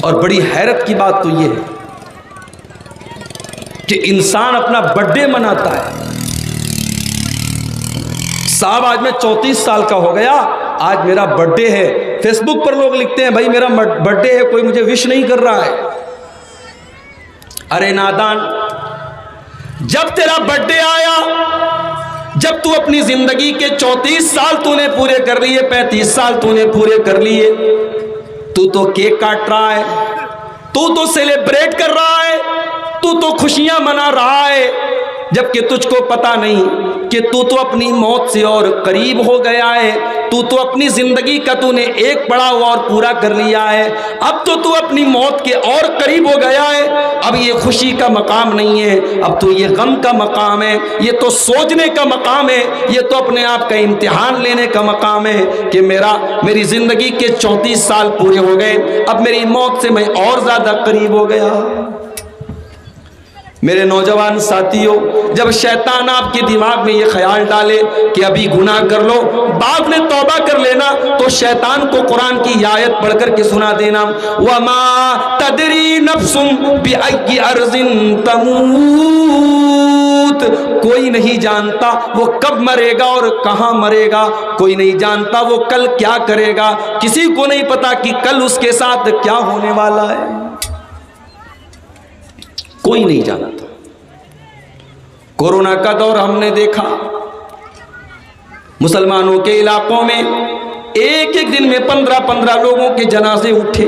اور بڑی حیرت کی بات تو یہ ہے کہ انسان اپنا برتھ ڈے مناتا ہے. صاحب آج میں 34 سال کا ہو گیا, آج میرا برتھ ڈے ہے. فیس بک پر لوگ لکھتے ہیں بھائی میرا برتھ ڈے ہے, کوئی مجھے وش نہیں کر رہا ہے. ارے نادان, جب تیرا برتھ ڈے آیا, جب تو اپنی زندگی کے 34 سال تو نے پورے کر لیے, 35 سال تو نے پورے کر لیے, تو کیک کاٹ رہا ہے, تو سیلیبریٹ کر رہا ہے, تو خوشیاں منا رہا ہے, جبکہ تجھ کو پتا نہیں کہ تو اپنی موت سے اور قریب ہو گیا ہے. تو اپنی زندگی کا تو نے ایک پڑاؤ اور پورا کر لیا ہے. اب تو اپنی موت کے اور قریب ہو گیا ہے. اب یہ خوشی کا مقام نہیں ہے, اب تو یہ غم کا مقام ہے, یہ تو سوچنے کا مقام ہے, یہ تو اپنے آپ کا امتحان لینے کا مقام ہے کہ میری زندگی کے 34 سال پورے ہو گئے, اب میری موت سے میں اور زیادہ قریب ہو گیا. میرے نوجوان ساتھیوں, جب شیطان آپ کے دماغ میں یہ خیال ڈالے کہ ابھی گناہ کر لو, بعد میں توبہ کر لینا, تو شیطان کو قرآن کی آیت پڑھ کر کے سنا دینا, وَمَا تَدْرِي نَفْسٌ بِأَيِّ أَرْضٍ تَمُوتُ. کوئی نہیں جانتا وہ کب مرے گا اور کہاں مرے گا, کوئی نہیں جانتا وہ کل کیا کرے گا, کسی کو نہیں پتا کہ کل اس کے ساتھ کیا ہونے والا ہے, کوئی نہیں جانتا. کورونا کا دور ہم نے دیکھا, مسلمانوں کے علاقوں میں ایک دن میں 15 لوگوں کے جنازے اٹھے.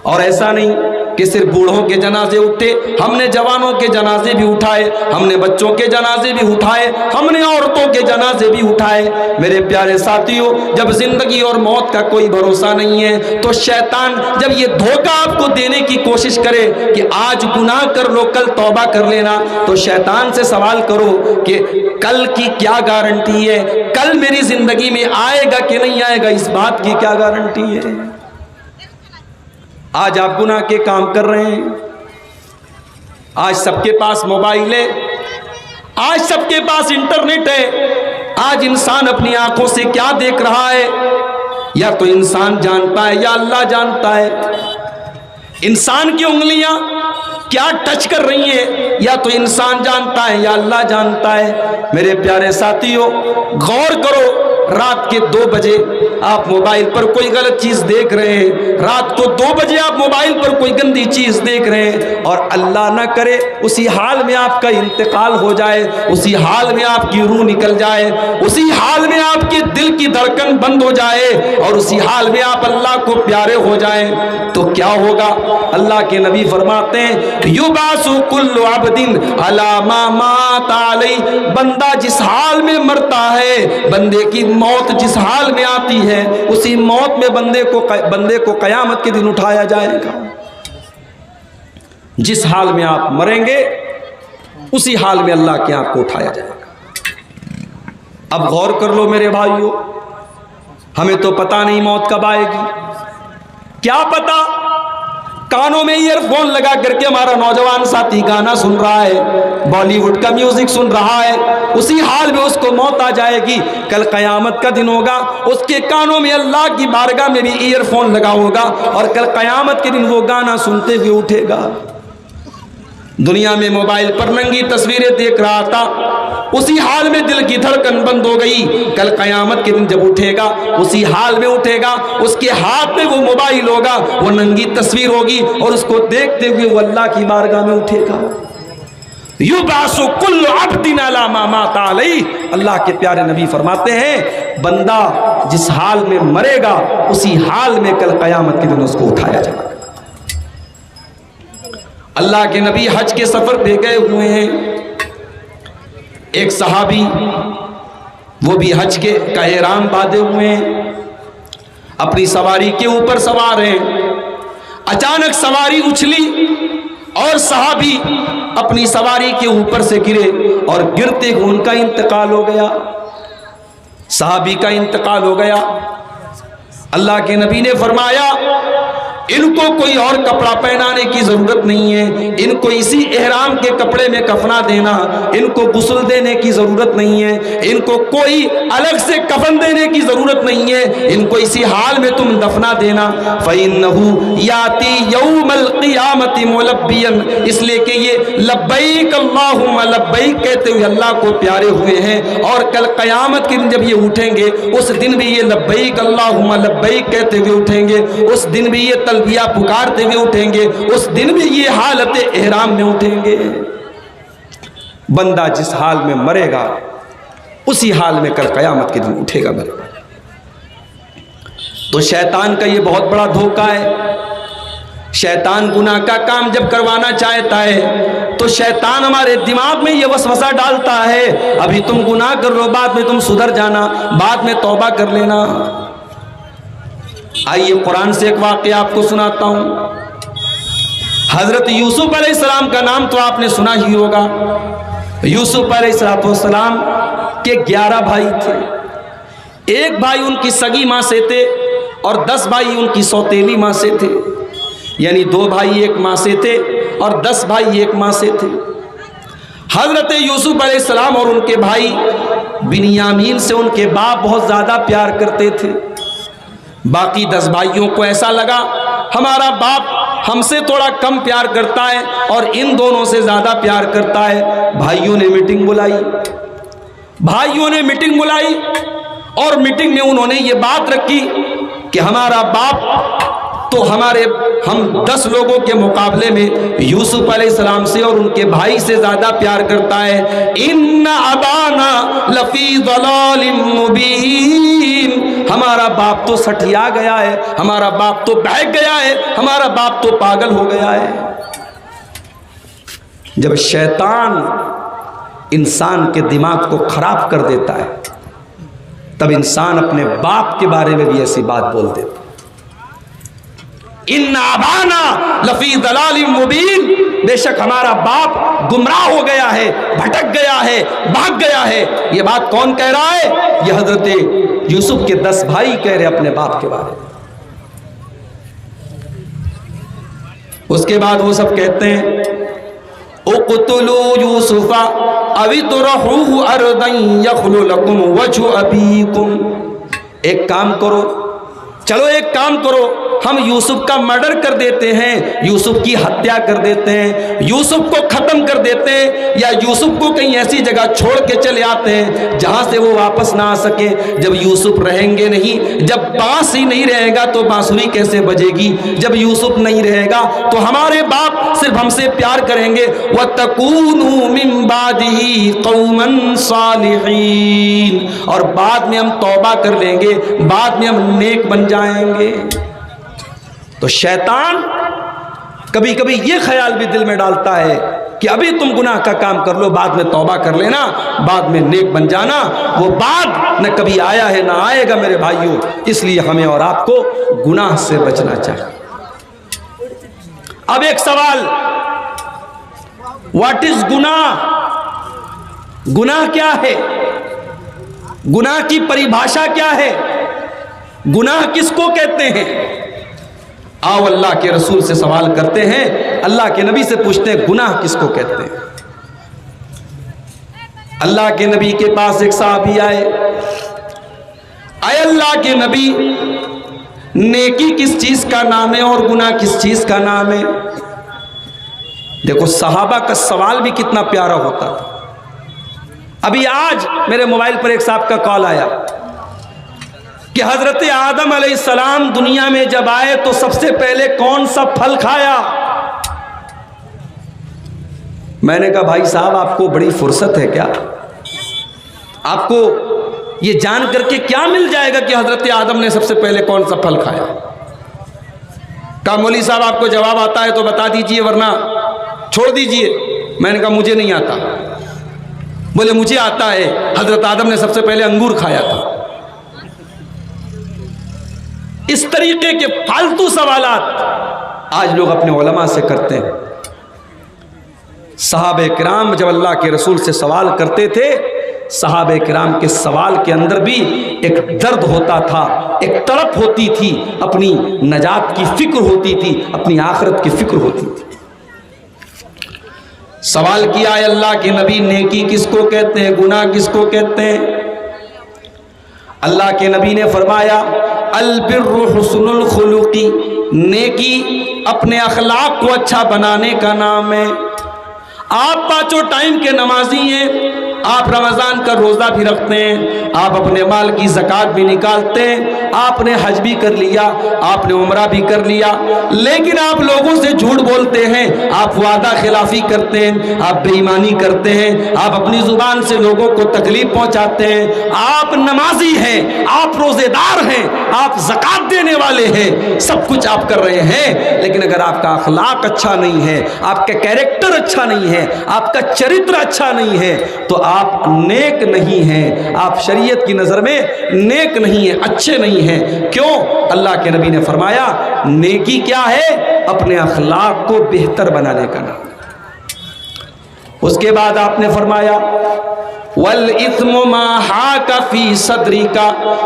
اور ایسا نہیں کہ صرف بوڑھوں کے جنازے اٹھے, ہم نے جوانوں کے جنازے بھی اٹھائے, ہم نے بچوں کے جنازے بھی اٹھائے, ہم نے عورتوں کے جنازے بھی اٹھائے. میرے پیارے ساتھیوں, جب زندگی اور موت کا کوئی بھروسہ نہیں ہے, تو شیطان جب یہ دھوکہ آپ کو دینے کی کوشش کرے کہ آج گناہ کر لو کل توبہ کر لینا, تو شیطان سے سوال کرو کہ کل کی کیا گارنٹی ہے, کل میری زندگی میں آئے گا کہ نہیں آئے گا, اس بات کی کیا گارنٹی ہے. آج آپ گناہ کے کام کر رہے ہیں, آج سب کے پاس موبائل ہے, آج سب کے پاس انٹرنیٹ ہے, آج انسان اپنی آنکھوں سے کیا دیکھ رہا ہے یا تو انسان جانتا ہے یا اللہ جانتا ہے. انسان کی انگلیاں کیا ٹچ کر رہی ہیں یا تو انسان جانتا ہے یا اللہ جانتا ہے. میرے پیارے ساتھیوں, غور کرو, رات کے 2 بجے آپ موبائل پر کوئی غلط چیز دیکھ رہے ہیں, رات کو 2 بجے آپ موبائل پر کوئی گندی چیز دیکھ رہے ہیں, اور اللہ نہ کرے اسی حال میں آپ کا انتقال ہو جائے, اسی حال میں آپ کی روح نکل جائے, اسی حال میں آپ کے دل کی دھڑکن بند ہو جائے, اور اسی حال میں آپ اللہ کو پیارے ہو جائیں, تو کیا ہوگا. اللہ کے نبی فرماتے ہیں یُبْعَثُ كُلُّ عَبْدٍ عَلَى مَا مَاتَ عَلَيْهِ. بندہ جس حال میں مرتا ہے, بندے کی موت جس حال میں آتی ہے, اسی موت میں بندے کو قیامت کے دن اٹھایا جائے گا. جس حال میں آپ مریں گے اسی حال میں اللہ کے آپ کو اٹھایا جائے گا. اب غور کر لو میرے بھائیو, ہمیں تو پتہ نہیں موت کب آئے گی. کیا پتا, کانوں میں ایئر فون لگا کر کے ہمارا نوجوان ساتھی گانا سن رہا ہے, بالی ووڈ کا میوزک سن رہا ہے, اسی حال میں اس کو موت آ جائے گی. کل قیامت کا دن ہوگا, اس کے کانوں میں اللہ کی بارگاہ میں بھی ایئر فون لگا ہوگا, اور کل قیامت کے دن وہ گانا سنتے ہوئے اٹھے گا. دنیا میں موبائل پر ننگی تصویریں دیکھ رہا تھا, اسی حال میں دل کی دھڑکن بند ہو گئی. کل قیامت کے دن جب اٹھے گا اسی حال میں اٹھے گا, اس کے ہاتھ میں وہ موبائل ہوگا, وہ ننگی تصویر ہوگی, اور اس کو دیکھتے ہوئے وہ اللہ کی بارگاہ میں اٹھے گا. یُبْعَثُ كُلُّ عَبْدٍ عَلَى مَا مَاتَ عَلَيْهِ. اللہ کے پیارے نبی فرماتے ہیں بندہ جس حال میں مرے گا اسی حال میں کل قیامت کے دن اس کو اٹھایا جائے گا. اللہ کے نبی حج کے سفر پہ گئے ہوئے ہیں. ایک صحابی وہ بھی حج کے کا احرام باندھے ہوئے ہیں, اپنی سواری کے اوپر سوار ہیں. اچانک سواری اچھلی اور صحابی اپنی سواری کے اوپر سے گرے, اور گرتے ہوئے ان کا انتقال ہو گیا. صحابی کا انتقال ہو گیا. اللہ کے نبی نے فرمایا ان کو کوئی اور کپڑا پہنانے کی ضرورت نہیں ہے، ان کو اسی احرام کے کپڑے میں کفنا دینا، ان کو غسل دینے کی ضرورت نہیں ہے، ان کو کوئی الگ سے کفن دینے کی ضرورت نہیں ہے، ان کو اسی حال میں تم دفنا دینا۔ فَإِنَّهُ يَأْتِي يَوْمَ الْقِيَامَةِ مُلَبِّيًا، اس لیے کہ یہ لبیک اللہم لبیک کہتے ہوئے اللہ کو پیارے ہوئے ہیں، اور کل قیامت کے دن جب یہ اٹھیں گے اس دن بھی یہ لبیک اللہم لبیک کہتے ہوئے اٹھیں گے، اس دن بھی یہ تلبیہ پکارتے ہوئے اٹھیں گے، اس دن بھی یہ حالت احرام میں اٹھیں گے۔ بندہ جس حال میں مرے گا اسی حال میں کل قیامت کے دن اٹھے گا مرے گا۔ تو شیطان کا یہ بہت بڑا دھوکہ ہے۔ شیطان گناہ کا کام جب کروانا چاہتا ہے تو شیطان ہمارے دماغ میں یہ وسوسہ ڈالتا ہے، ابھی تم گناہ کر لو، بعد میں تم سدھر جانا، بعد میں توبہ کر لینا۔ آئیے قرآن سے ایک واقعہ آپ کو سناتا ہوں۔ حضرت یوسف علیہ السلام کا نام تو آپ نے سنا ہی ہوگا۔ یوسف علیہ السلام کے 11 بھائی تھے، ایک بھائی ان کی سگی ماں سے تھے اور 10 بھائی ان کی سوتیلی ماں سے تھے، یعنی 2 بھائی ایک ماں سے تھے اور 10 بھائی ایک ماں سے تھے۔ حضرت یوسف علیہ السلام اور ان کے بھائی بنیامین سے ان کے باپ بہت زیادہ پیار کرتے تھے۔ باقی 10 بھائیوں کو ایسا لگا ہمارا باپ ہم سے تھوڑا کم پیار کرتا ہے اور ان دونوں سے زیادہ پیار کرتا ہے۔ بھائیوں نے میٹنگ بلائی اور میٹنگ میں انہوں نے یہ بات رکھی کہ ہمارا باپ تو ہم 10 لوگوں کے مقابلے میں یوسف علیہ السلام سے اور ان کے بھائی سے زیادہ پیار کرتا ہے۔ ان ابانا لفی ضلال مبین، ہمارا باپ تو سٹھیا گیا ہے، ہمارا باپ تو بہک گیا ہے، ہمارا باپ تو پاگل ہو گیا ہے۔ جب شیطان انسان کے دماغ کو خراب کر دیتا ہے تب انسان اپنے باپ کے بارے میں بھی ایسی بات بول دیتا ہے۔ ان ابانا لفی ضلال مبین، بے شک ہمارا باپ گمراہ ہو گیا ہے، بھٹک گیا ہے، بھاگ گیا ہے۔ یہ بات کون کہہ رہا ہے؟ یہ حضرت یوسف کے 10 بھائی کہہ رہے اپنے باپ کے بارے میں۔ اس کے بعد وہ سب کہتے ہیں اقتلوا یوسف او اطرحوه ارضا یخل لکم وجہ ابیکم، ایک کام کرو، چلو ایک کام کرو، ہم یوسف کا مرڈر کر دیتے ہیں، یوسف کی ہتیا کر دیتے ہیں، یوسف کو ختم کر دیتے ہیں، یا یوسف کو کہیں ایسی جگہ چھوڑ کے چلے آتے ہیں جہاں سے وہ واپس نہ آ سکے۔ جب یوسف رہیں گے نہیں، جب بانس ہی نہیں رہے گا تو بانسری کیسے بجے گی؟ جب یوسف نہیں رہے گا تو ہمارے باپ صرف ہم سے پیار کریں گے۔ وَتَكُونُوا مِن بَعْدِهِ قَوْمًا صَالِحِينَ، اور بعد میں ہم توبہ کر لیں گے، بعد میں ہم نیک بن جائیں گے۔ تو شیطان کبھی کبھی یہ خیال بھی دل میں ڈالتا ہے کہ ابھی تم گناہ کا کام کر لو، بعد میں توبہ کر لینا، بعد میں نیک بن جانا۔ وہ بعد نہ کبھی آیا ہے نہ آئے گا میرے بھائیوں، اس لیے ہمیں اور آپ کو گناہ سے بچنا چاہیے۔ اب ایک سوال، واٹ از گناہ؟ گناہ کیا ہے؟ گناہ کی پریبھاشا کیا ہے؟ گناہ کس کو کہتے ہیں؟ آؤ اللہ کے رسول سے سوال کرتے ہیں، اللہ کے نبی سے پوچھتے ہیں گناہ کس کو کہتے ہیں۔ اللہ کے نبی کے پاس ایک صحابی آئے، اے اللہ کے نبی، نیکی کس چیز کا نام ہے اور گناہ کس چیز کا نام ہے؟ دیکھو صحابہ کا سوال بھی کتنا پیارا ہوتا تھا۔ ابھی آج میرے موبائل پر ایک صاحب کا کال آیا کہ حضرت آدم علیہ السلام دنیا میں جب آئے تو سب سے پہلے کون سا پھل کھایا؟ میں نے کہا بھائی صاحب آپ کو بڑی فرصت ہے کیا؟ آپ کو یہ جان کر کے کیا مل جائے گا کہ حضرت آدم نے سب سے پہلے کون سا پھل کھایا؟ کہا مولوی صاحب آپ کو جواب آتا ہے تو بتا دیجئے ورنہ چھوڑ دیجئے۔ میں نے کہا مجھے نہیں آتا۔ بولے مجھے آتا ہے، حضرت آدم نے سب سے پہلے انگور کھایا تھا۔ اس طریقے کے فالتو سوالات آج لوگ اپنے علماء سے کرتے ہیں۔ صحابہ کرام جب اللہ کے رسول سے سوال کرتے تھے، صحابہ کرام کے سوال کے اندر بھی ایک درد ہوتا تھا، ایک تڑپ ہوتی تھی، اپنی نجات کی فکر ہوتی تھی، اپنی آخرت کی فکر ہوتی تھی۔ سوال کیا ہے اللہ کے نبی، نیکی کس کو کہتے ہیں، گناہ کس کو کہتے ہیں؟ اللہ کے نبی نے فرمایا البر حسن الخلقی، نیکی اپنے اخلاق کو اچھا بنانے کا نام ہے۔ آپ پانچوں ٹائم کے نمازی ہیں، آپ رمضان کا روزہ بھی رکھتے ہیں، آپ اپنے مال کی زکوٰۃ بھی نکالتے ہیں، آپ نے حج بھی کر لیا، آپ نے عمرہ بھی کر لیا، لیکن آپ لوگوں سے جھوٹ بولتے ہیں، آپ وعدہ خلافی کرتے ہیں، آپ بے ایمانی کرتے ہیں، آپ اپنی زبان سے لوگوں کو تکلیف پہنچاتے ہیں۔ آپ نمازی ہیں، آپ روزے دار ہیں، آپ زکوٰۃ دینے والے ہیں، سب کچھ آپ کر رہے ہیں، لیکن اگر آپ کا اخلاق اچھا نہیں ہے، آپ کا کیریکٹر اچھا نہیں ہے، آپ کا چرتر اچھا نہیں ہے، تو آپ نیک نہیں ہیں، آپ شریعت کی نظر میں نیک نہیں ہیں، اچھے نہیں ہیں۔ کیوں؟ اللہ کے نبی نے فرمایا نیکی کیا ہے؟ اپنے اخلاق کو بہتر بنانے کا نام۔ اس کے بعد آپ نے فرمایا وَالْإِثْمُ مَا حَاكَ فِي صَدْرِكَ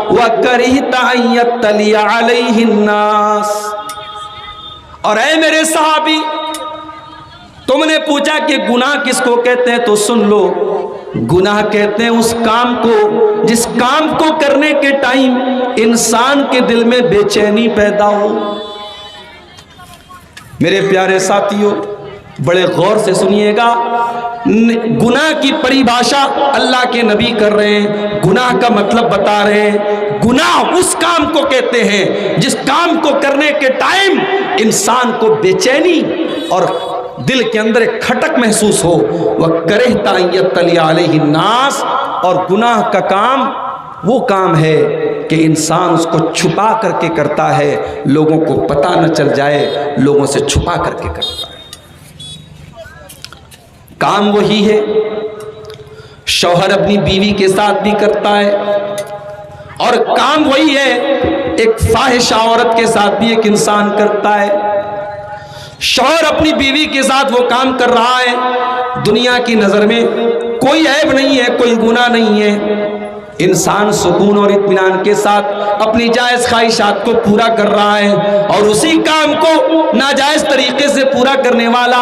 وَكَرِهْتَ أَن يَطَّلِعَ عَلَيْهِ النَّاسِ۔ اور اے میرے صحابی، تم نے پوچھا کہ گناہ کس کو کہتے ہیں، تو سن لو، گناہ کہتے ہیں اس کام کو جس کام کو کرنے کے ٹائم انسان کے دل میں بے چینی پیدا ہو۔ میرے پیارے ساتھیوں، بڑے غور سے سنیے گا، گناہ کی پریبھاشا اللہ کے نبی کر رہے ہیں، گناہ کا مطلب بتا رہے ہیں۔ گناہ اس کام کو کہتے ہیں جس کام کو کرنے کے ٹائم انسان کو بے چینی اور دل کے اندر ایک کھٹک محسوس ہو۔ وَكَرِهْتَ أَن يَطَّلِعَ عَلَيْهِ النَّاسِ، اور گناہ کا کام وہ کام ہے کہ انسان اس کو چھپا کر کے کرتا ہے، لوگوں کو پتہ نہ چل جائے، لوگوں سے چھپا کر کے کرتا ہے۔ کام وہی ہے، شوہر اپنی بیوی کے ساتھ بھی کرتا ہے، اور کام وہی ہے ایک فاحشہ عورت کے ساتھ بھی ایک انسان کرتا ہے۔ شوہر اپنی بیوی کے ساتھ وہ کام کر رہا ہے، دنیا کی نظر میں کوئی عیب نہیں ہے، کوئی گناہ نہیں ہے، انسان سکون اور اطمینان کے ساتھ اپنی جائز خواہشات کو پورا کر رہا ہے، اور اسی کام کو ناجائز طریقے سے پورا کرنے والا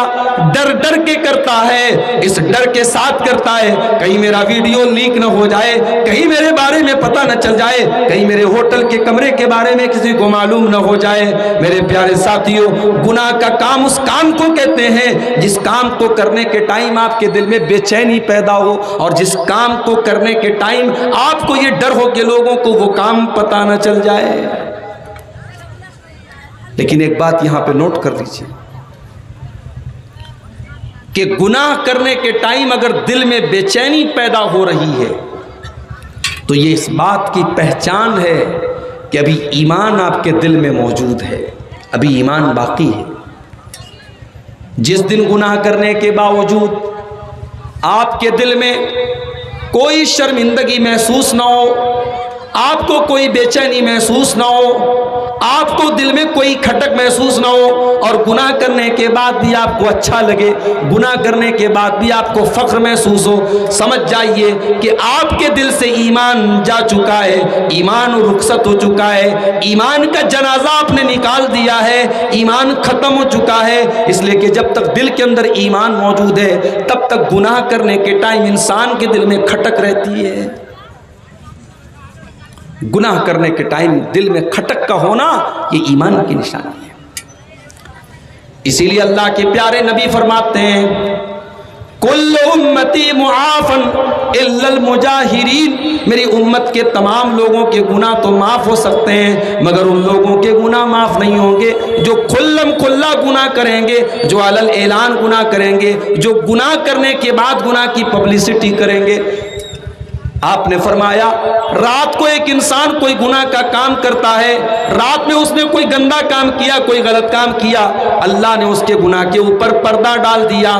ڈر ڈر کے کرتا ہے، اس ڈر کے ساتھ کرتا ہے کہیں میرا ویڈیو لیک نہ ہو جائے، کہیں میرے بارے میں پتہ نہ چل جائے، کہیں میرے ہوٹل کے کمرے کے بارے میں کسی کو معلوم نہ ہو جائے۔ میرے پیارے ساتھیوں، گناہ کا کام اس کام کو کہتے ہیں جس کام کو کرنے کے ٹائم آپ کے دل میں بے چینی پیدا ہو، اور جس کام کو کرنے کے ٹائم آپ کو یہ ڈر ہو کہ لوگوں کو وہ کام پتہ نہ چل جائے۔ لیکن ایک بات یہاں پہ نوٹ کر لیجیے کہ گناہ کرنے کے ٹائم اگر دل میں بے چینی پیدا ہو رہی ہے تو یہ اس بات کی پہچان ہے کہ ابھی ایمان آپ کے دل میں موجود ہے، ابھی ایمان باقی ہے۔ جس دن گناہ کرنے کے باوجود آپ کے دل میں کوئی شرمندگی محسوس نہ ہو، آپ کو کوئی بے چینی محسوس نہ ہو، آپ کو دل میں کوئی کھٹک محسوس نہ ہو، اور گناہ کرنے کے بعد بھی آپ کو اچھا لگے، گناہ کرنے کے بعد بھی آپ کو فخر محسوس ہو، سمجھ جائیے کہ آپ کے دل سے ایمان جا چکا ہے، ایمان رخصت ہو چکا ہے، ایمان کا جنازہ آپ نے نکال دیا ہے، ایمان ختم ہو چکا ہے۔ اس لیے کہ جب تک دل کے اندر ایمان موجود ہے تب تک گناہ کرنے کے ٹائم انسان کے دل میں کھٹک رہتی ہے۔ گناہ کرنے کے ٹائم دل میں کھٹک کا ہونا یہ ایمان کی نشانی ہے۔ اسی لیے اللہ کے پیارے نبی فرماتے ہیں کل امتی معافن الا المجاہرین، میری امت کے تمام لوگوں کے گناہ تو معاف ہو سکتے ہیں مگر ان لوگوں کے گناہ معاف نہیں ہوں گے جو کھلم کھلا گناہ کریں گے، جو علل اعلان گناہ کریں گے، جو گناہ کرنے کے بعد گناہ کی پبلسٹی کریں گے۔ آپ نے فرمایا رات کو ایک انسان کوئی گناہ کا کام کرتا ہے، رات میں اس نے کوئی گندا کام کیا، کوئی غلط کام کیا، اللہ نے اس کے گناہ کے اوپر پردہ ڈال دیا،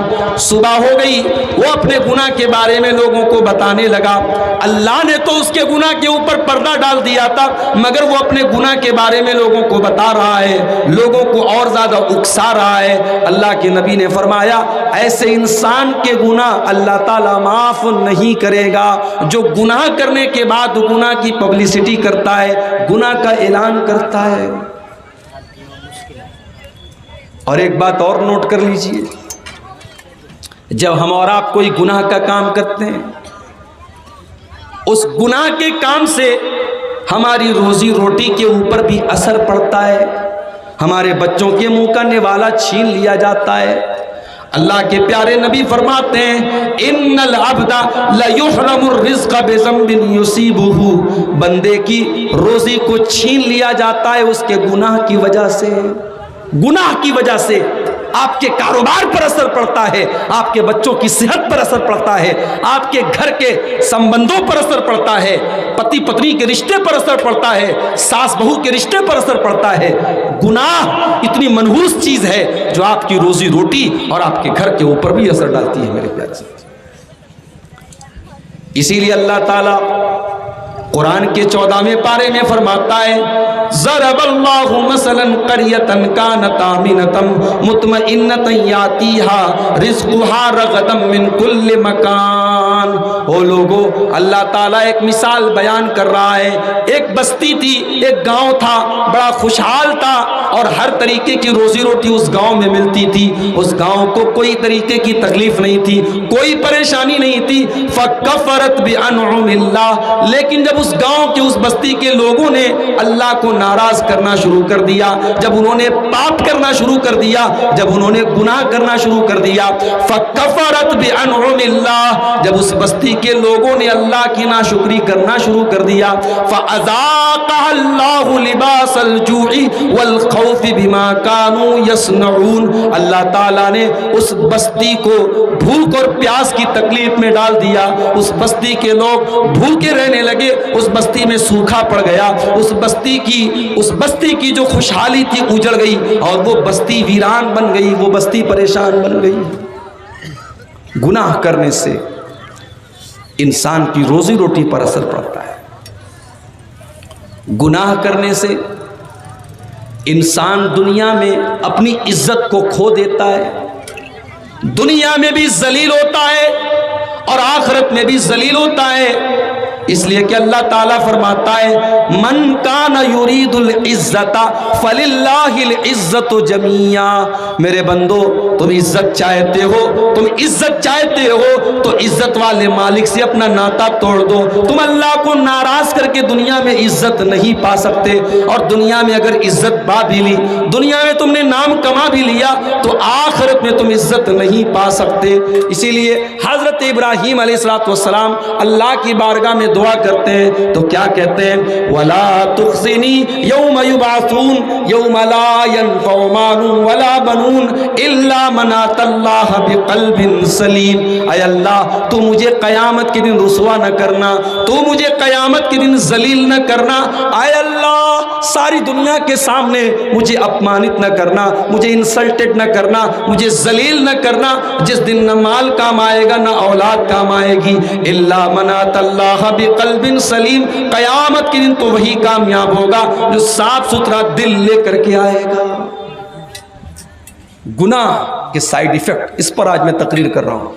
صبح ہو گئی وہ اپنے گناہ کے بارے میں لوگوں کو بتانے لگا، اللہ نے تو اس کے گناہ کے اوپر پردہ ڈال دیا تھا مگر وہ اپنے گناہ کے بارے میں لوگوں کو بتا رہا ہے، لوگوں کو اور زیادہ اکسا رہا ہے۔ اللہ کے نبی نے فرمایا ایسے انسان کے گناہ اللہ تعالیٰ معاف نہیں کرے گا جو گناہ کرنے کے بعد گناہ کی پبلسٹی کرتا ہے، گناہ کا اعلان کرتا ہے۔ اور ایک بات اور نوٹ کر لیجئے، جب ہم اور آپ کوئی گناہ کا کام کرتے ہیں، اس گناہ کے کام سے ہماری روزی روٹی کے اوپر بھی اثر پڑتا ہے، ہمارے بچوں کے منہ کا نوالا چھین لیا جاتا ہے۔ اللہ کے پیارے نبی فرماتے ہیں ان العبد لیحرم الرزق بذنب یصیبہ، بندے کی روزی کو چھین لیا جاتا ہے اس کے گناہ کی وجہ سے، گناہ کی وجہ سے۔ آپ کے کاروبار پر اثر پڑتا ہے، آپ کے بچوں کی صحت پر اثر پڑتا ہے، آپ کے گھر کے سمبندوں پر اثر پڑتا ہے، پتی پتنی کے رشتے پر اثر پڑتا ہے، ساس بہو کے رشتے پر اثر پڑتا ہے۔ گناہ اتنی منحوس چیز ہے جو آپ کی روزی روٹی اور آپ کے گھر کے اوپر بھی اثر ڈالتی ہے میرے پیارے ساتھی۔ اسی لیے اللہ تعالیٰ قرآن کے 14ویں پارے میں فرماتا ہے ضرب اللہ مثلا قریۃ کانت آمنۃ مطمئنۃ یاتیہا رزقہا رغدا من کل مکان۔ او لوگو، اللہ تعالیٰ ایک مثال بیان کر رہا ہے، ایک بستی تھی، ایک گاؤں تھا، بڑا خوشحال تھا اور ہر طریقے کی روزی روٹی اس گاؤں میں ملتی تھی، اس گاؤں کو کوئی طریقے کی تکلیف نہیں تھی، کوئی پریشانی نہیں تھی۔ فکفرت بانعم اللہ، لیکن جب اس گاؤں کے اس بستی کے لوگوں نے اللہ کو ناراض کرنا شروع کر دیا، جب انہوں نے پاپ کرنا شروع کر دیا، جب انہوں نے گناہ کرنا شروع کر دیا، فکفرت بانعم اللہ، جب اس بستی کے لوگوں نے اللہ کی ناشکری کرنا شروع کر دیا، فاذاقها اللہ لباس الجوع والخوف بما كانوا يصنعون، اللہ تعالیٰ نے اس بستی کو بھوک اور پیاس کی تکلیف میں ڈال دیا، اس بستی کے لوگ بھوکے رہنے لگے، اس بستی میں سوکھا پڑ گیا، اس بستی کی جو خوشحالی تھی اجڑ گئی اور وہ بستی ویران بن گئی، وہ بستی پریشان بن گئی۔ گناہ کرنے سے انسان کی روزی روٹی پر اثر پڑتا ہے، گناہ کرنے سے انسان دنیا میں اپنی عزت کو کھو دیتا ہے، دنیا میں بھی ذلیل ہوتا ہے اور آخرت میں بھی ذلیل ہوتا ہے۔ اس لیے کہ اللہ تعالیٰ فرماتا ہے من کان یرید العزت فللہ العزت جمیعا، میرے بندو تم عزت چاہتے ہو، تم عزت چاہتے ہو تو عزت والے مالک سے اپنا ناتا توڑ دو۔ تم اللہ کو ناراض کر کے دنیا میں عزت نہیں پا سکتے، اور دنیا میں اگر عزت پا بھی لی، دنیا میں تم نے نام کما بھی لیا تو آخرت میں تم عزت نہیں پا سکتے۔ اسی لیے حضرت ابراہیم علیہ السلام اللہ کی بارگاہ میں دعا کرتے ہیں تو کیا کہتے ہیں وَلَا تُخْزِنِي يَوْمَ يُبْعَثُونَ يَوْمَ لَا يَنْفَعُ مَالٌ وَلَا بَنُونَ إِلَّا مَنْ أَتَى اللَّهَ بِقَلْبٍ سَلِيمٍ۔ اے اللہ تو مجھے قیامت کے دن رسوا نہ کرنا، تو مجھے قیامت کے دن ذلیل نہ کرنا، اے اللہ ساری دنیا کے سامنے مجھے اپمانت نہ کرنا، مجھے انسلٹڈ نہ کرنا، مجھے ذلیل نہ کرنا، جس دن نہ مال کام آئے گا نہ اولاد کام آئے گی۔ إِلَّا مَنْ أَتَى اللَّهَ بقلب سلیم، قیامت کے دن تو وہی کامیاب ہوگا جو صاف ستھرا دل لے کر کے آئے گا۔ گناہ کے سائیڈ ایفیکٹ، اس پر آج میں تقریر کر رہا ہوں،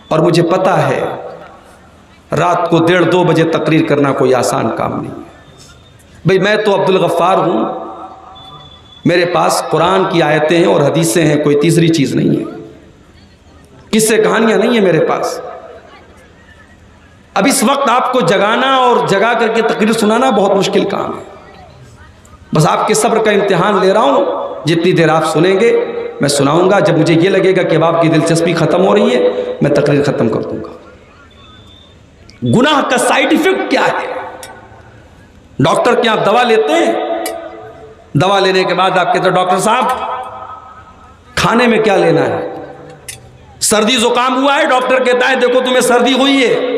اور مجھے پتا ہے رات کو 1:30-2 بجے تقریر کرنا کوئی آسان کام نہیں ہے۔ بھئی میں تو عبدالغفار ہوں، میرے پاس قرآن کی آیتیں ہیں اور حدیثیں ہیں، کوئی تیسری چیز نہیں ہے، قصے کہانیاں نہیں ہیں میرے پاس۔ اب اس وقت آپ کو جگانا اور جگا کر کے تقریر سنانا بہت مشکل کام ہے، بس آپ کے صبر کا امتحان لے رہا ہوں، جتنی دیر آپ سنیں گے میں سناؤں گا، جب مجھے یہ لگے گا کہ اب آپ کی دلچسپی ختم ہو رہی ہے میں تقریر ختم کر دوں گا۔ گناہ کا سائیڈ ایفیکٹ کیا ہے؟ ڈاکٹر کے آپ دوا لیتے ہیں، دوا لینے کے بعد آپ کہتے ہیں ڈاکٹر صاحب کھانے میں کیا لینا ہے؟ سردی زکام ہوا ہے، ڈاکٹر کہتا ہے دیکھو تمہیں سردی ہوئی ہے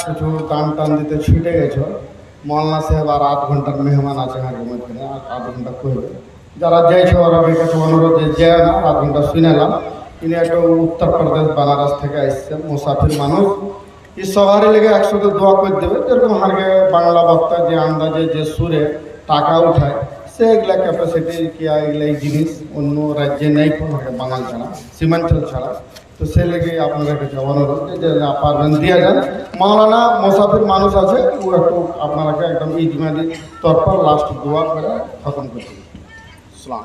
কিছু কাম টান দিতে ছুটে গেছো, মৌলানা সাহেব আর 8 ঘন্টার মেহমান আছে হাকিমত করে, আর 8 ঘন্টা কইবে যারা যাইছে ওরা কাছে অনুরোধ যে না 8 ঘন্টা শুনেলাম। তিনি একটা উত্তরপ্রদেশ বানারস থেকে আসছেন, মুসাফির মানুষ, এই সবারই লেগে একসাথে দোয়া করে দেবে। যেরকম হারকে বাংলা বক্তা যে আন্দাজে যে সুরে টাকা উঠায়, সে এগুলা ক্যাপাসিটি কি এগুলা এই জিনিস অন্য রাজ্যে নেই, কোনো বাঙাল ছাড়া, সীমাঞ্চল ছাড়া। তো সে লেগে আপনাদের কাছে অনুরোধ যে পারবেন দিয়ে যান। মাওলানা মুসাফির মানুষ আছে, ও একটু আপনারাকে একদম ইজমালি তরফা লাস্ট দোয়া করে খতম করতে দিন। আসসালাম।